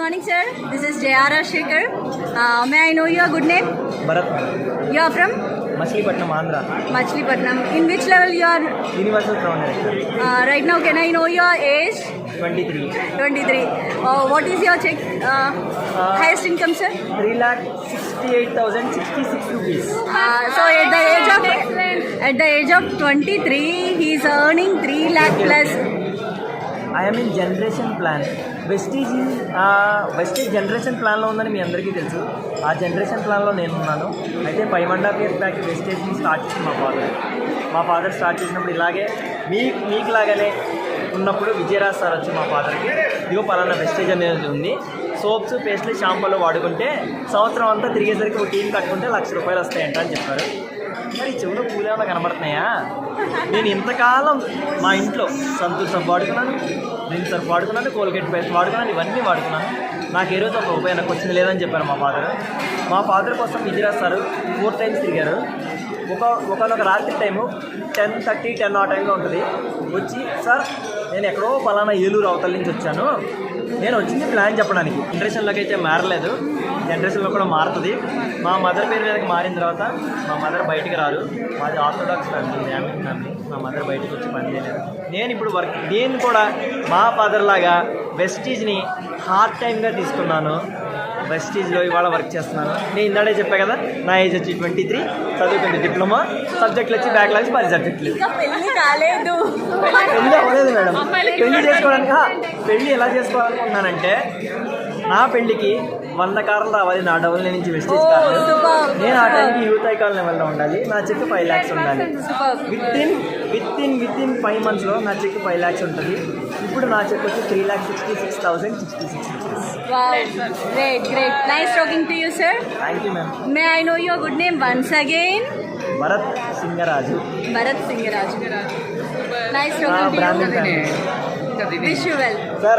morning, sir. This is J.R.R. Shekhar. May I know your good name? Bharat. You are from? Machilipatnam, Andhra. Machilipatnam. In which level you are? Universal Crown Director. Right now, can I know your age? 23. 23. What is your check? Highest income, sir? 3,68,066 rupees. So at the age of 23, he is earning 3 lakh plus. I am in generation plan. Vestige generation ప్లాన్లో ఉందని మీ అందరికీ తెలుసు. ఆ generation ప్లాన్లో నేను ఉన్నాను. అయితే 5.5 years back వెస్టేజ్ని start చేసి మా ఫాదర్ స్టార్ట్ చేసినప్పుడు ఇలాగే మీకులాగానే ఉన్నప్పుడు విజయరాజ్ సార్ వచ్చి మా ఫాదర్కి ఇదిగో పలానా వెస్టేజ్ అనేది ఉంది, సోప్స్ పేస్ట్లు షాంపూలు వాడుకుంటే సంవత్సరం అంతా తిరిగేసరికి ఒక టీం కట్టుకుంటే ₹1,00,000 వస్తాయంట అని చెప్పారు. మరి చెవులో పూలేమన్నా కనబడుతున్నాయా? నేను ఇంతకాలం మా ఇంట్లో సంతూర్ సబ్బు వాడుకున్నాను, రిన్ సర్ఫ్ వాడుకున్నాను, కోల్గేట్ పేస్ట్ వాడుకున్నాను, ఇవన్నీ వాడుకున్నాను. నాకు ఏ రోజు ఒక రూపాయి నాకు వచ్చింది లేదని చెప్పారు మా ఫాదర్ కోసం విజయరాజ్ సార్ 4 times తిరిగారు. ఒకనొక రాత్రి టైము 10:30, 10 ఆ టైంలో ఉంటుంది. వచ్చి సార్ నేను ఎక్కడో పలానా ఏలూరు అవతల నుంచి వచ్చాను, నేను వచ్చింది ప్లాన్ చెప్పడానికి. జనరేషన్లోకి అయితే మారలేదు, జనరేషన్లో కూడా మారుతుంది. మా మదర్ పేరు మీదకి మారిన తర్వాత మా మదర్ బయటికి రాదు. మాది ఆర్థోడాక్స్ ఫ్యామిలీ, బ్రాహ్మణ్ ఫ్యామిలీ. మా మదర్ బయటకు వచ్చి పని చేయలేదు. నేను ఇప్పుడు నేను కూడా మా ఫాదర్ లాగా వెస్టీజ్ని హార్డ్ టైమ్గా తీసుకున్నాను. వెస్టీజ్లో ఇవాళ వర్క్ చేస్తున్నాను. నేను ఇందాడే చెప్పా కదా, నా ఏజ్ వచ్చి 23, చదువుకుంది డిప్లొమా, సబ్జెక్టులు వచ్చి బ్యాక్లాగ్స్ 10 సబ్జెక్టులు. పెళ్లి కాలేదు. పెళ్ళి అవ్వలేదు మేడం. పెళ్ళి ఎలా చేసుకోవాలనుకున్నానంటే, నా పెళ్ళికి 100 కార్లు రావాలి, నా డబుల్ నుంచి వెస్టేజ్ కార్లు. నేను ఆ టైంకి యూత్ ఐకాన్ లెవెల్లో ఉండాలి, నా చెక్ 5 lakhs ఉండాలి. విత్ ఇన్ 5 monthsలో నా చెక్ 5 lakhs ఉంటుంది. ఇప్పుడు నా చెక్ వచ్చి 3,66,066 rupees. Wow, great. Nice talking to you, sir. Thank you, ma'am. May I know your good name once again? Bharat Singaraju. Bharat Singaraju. Nice talking to Brahmin you. family. Wish you well. Sir,